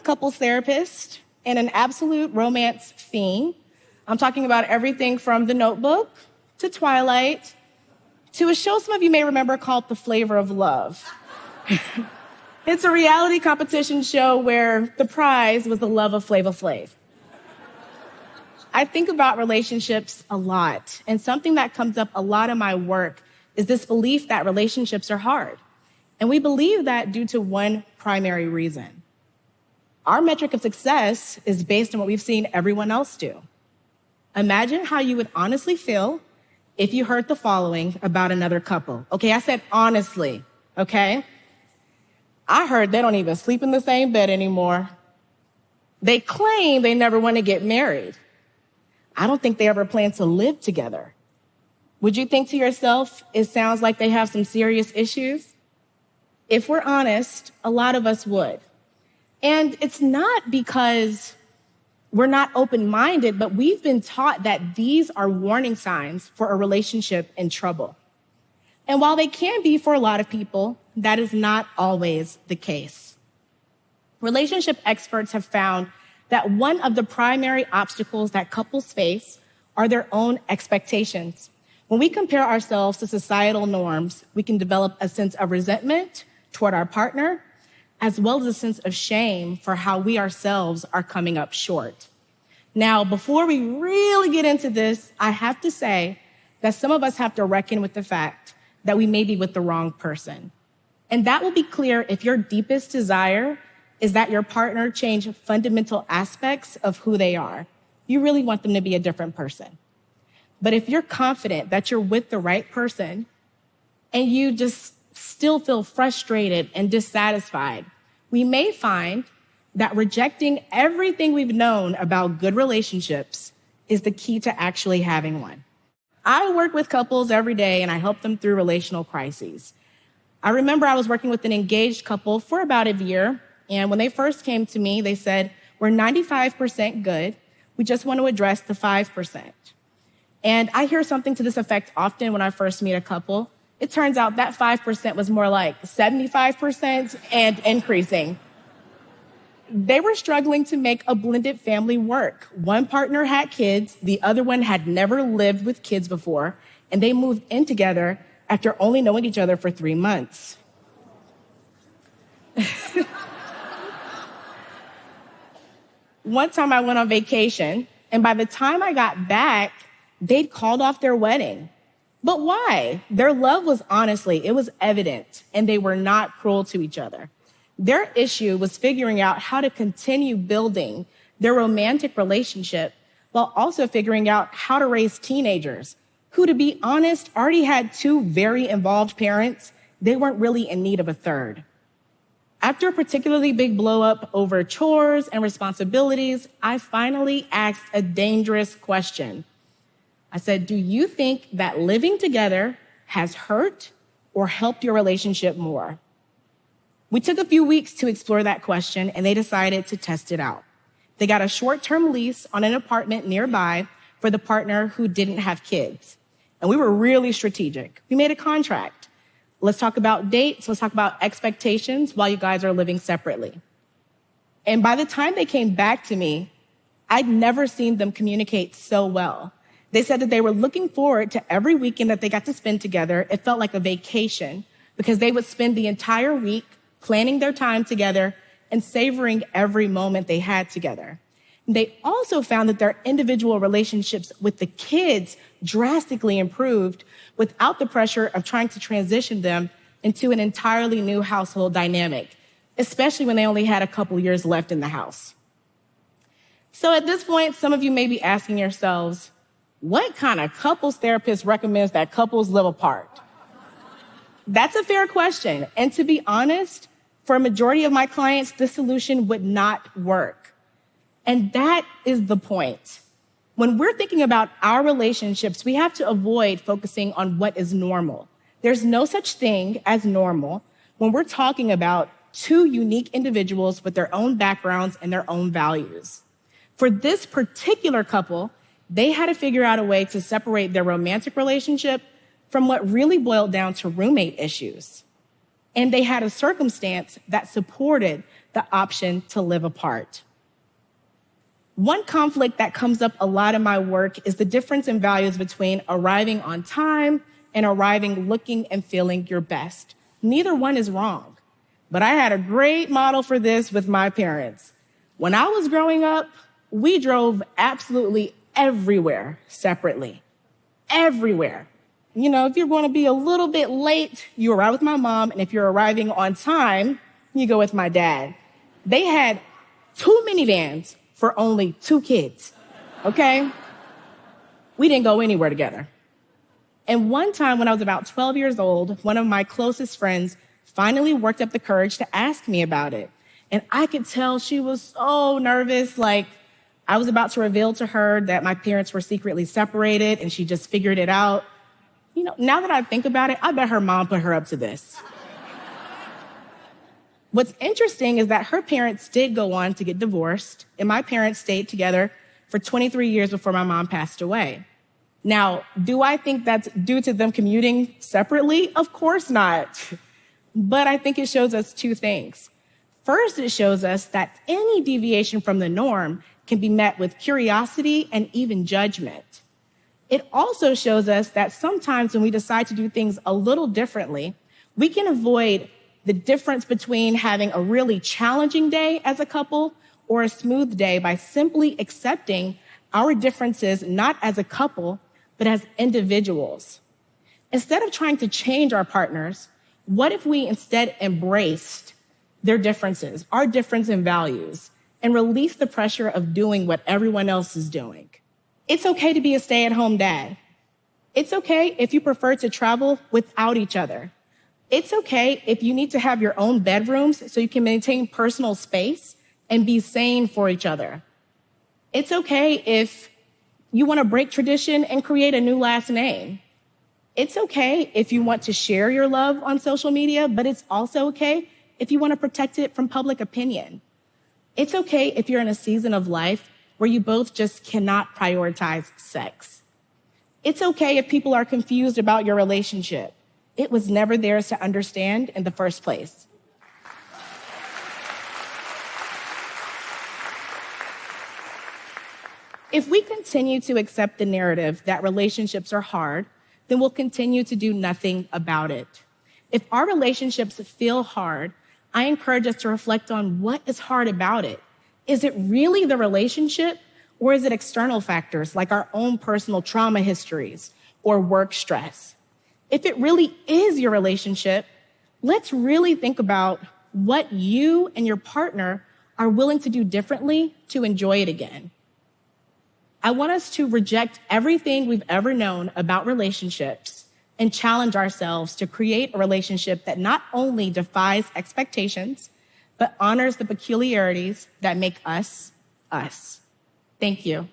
couples therapist and an absolute romance fiend. I'm talking about everything from The Notebook to Twilight to a show some of you may remember called The Flavor of Love. It's a reality competition show where the prize was the love of Flava Flav. I think about relationships a lot, and something that comes up a lot in my work is this belief that relationships are hard. And we believe that due to one primary reason. Our metric of success is based on what we've seen everyone else do. Imagine how you would honestly feel if you heard the following about another couple. Okay, I said honestly, okay? I heard they don't even sleep in the same bed anymore. They claim they never want to get married. I don't think they ever plan to live together. Would you think to yourself, it sounds like they have some serious issues? If we're honest, a lot of us would. And it's not because we're not open-minded, but we've been taught that these are warning signs for a relationship in trouble. And while they can be for a lot of people, that is not always the case. Relationship experts have found that one of the primary obstacles that couples face are their own expectations. When we compare ourselves to societal norms, we can develop a sense of resentment toward our partner, as well as a sense of shame for how we ourselves are coming up short. Now, before we really get into this, I have to say that some of us have to reckon with the fact that we may be with the wrong person. And that will be clear if your deepest desire is that your partner change fundamental aspects of who they are. You really want them to be a different person. But if you're confident that you're with the right person and you just still feel frustrated and dissatisfied, we may find that rejecting everything we've known about good relationships is the key to actually having one. I work with couples every day and I help them through relational crises. I remember I was working with an engaged couple for about a year, and when they first came to me, they said, we're 95% good. We just want to address the 5%. And I hear something to this effect often when I first meet a couple. It turns out that 5% was more like 75% and increasing. They were struggling to make a blended family work. One partner had kids, the other one had never lived with kids before, and they moved in together after only knowing each other for 3 months. One time I went on vacation, and by the time I got back, they'd called off their wedding. But why? Their love was honestly, it was evident, and they were not cruel to each other. Their issue was figuring out how to continue building their romantic relationship while also figuring out how to raise teenagers who, to be honest, already had 2 very involved parents. They weren't really in need of a third. After a particularly big blow up over chores and responsibilities, I finally asked a dangerous question. I said, do you think that living together has hurt or helped your relationship more? We took a few weeks to explore that question, and they decided to test it out. They got a short-term lease on an apartment nearby for the partner who didn't have kids. And we were really strategic. We made a contract. Let's talk about dates. Let's talk about expectations while you guys are living separately. And by the time they came back to me, I'd never seen them communicate so well. They said that they were looking forward to every weekend that they got to spend together. It felt like a vacation because they would spend the entire week planning their time together and savoring every moment they had together. They also found that their individual relationships with the kids drastically improved without the pressure of trying to transition them into an entirely new household dynamic, especially when they only had a couple years left in the house. So at this point, some of you may be asking yourselves, what kind of couples therapist recommends that couples live apart? That's a fair question. And to be honest, for a majority of my clients, this solution would not work. And that is the point. When we're thinking about our relationships, we have to avoid focusing on what is normal. There's no such thing as normal when we're talking about 2 unique individuals with their own backgrounds and their own values. For this particular couple, they had to figure out a way to separate their romantic relationship from what really boiled down to roommate issues. And they had a circumstance that supported the option to live apart. One conflict that comes up a lot in my work is the difference in values between arriving on time and arriving looking and feeling your best. Neither one is wrong. But I had a great model for this with my parents. When I was growing up, we drove absolutely everywhere separately. Everywhere. You know, if you're going to be a little bit late, you arrive with my mom, and if you're arriving on time, you go with my dad. They had 2 minivans for only 2 kids, okay? We didn't go anywhere together. And one time when I was about 12 years old, one of my closest friends finally worked up the courage to ask me about it. And I could tell she was so nervous, like I was about to reveal to her that my parents were secretly separated and she just figured it out. You know, now that I think about it, I bet her mom put her up to this. What's interesting is that her parents did go on to get divorced, and my parents stayed together for 23 years before my mom passed away. Now, do I think that's due to them commuting separately? Of course not. But I think it shows us 2 things. First, it shows us that any deviation from the norm can be met with curiosity and even judgment. It also shows us that sometimes when we decide to do things a little differently, we can avoid the difference between having a really challenging day as a couple or a smooth day by simply accepting our differences not as a couple, but as individuals. Instead of trying to change our partners, what if we instead embraced their differences, our difference in values, and released the pressure of doing what everyone else is doing? It's okay to be a stay-at-home dad. It's okay if you prefer to travel without each other. It's okay if you need to have your own bedrooms so you can maintain personal space and be sane for each other. It's okay if you want to break tradition and create a new last name. It's okay if you want to share your love on social media, but it's also okay if you want to protect it from public opinion. It's okay if you're in a season of life where you both just cannot prioritize sex. It's okay if people are confused about your relationship. It was never theirs to understand in the first place. If we continue to accept the narrative that relationships are hard, then we'll continue to do nothing about it. If our relationships feel hard, I encourage us to reflect on what is hard about it. Is it really the relationship, or is it external factors like our own personal trauma histories or work stress? If it really is your relationship, let's really think about what you and your partner are willing to do differently to enjoy it again. I want us to reject everything we've ever known about relationships and challenge ourselves to create a relationship that not only defies expectations, but honors the peculiarities that make us, us. Thank you.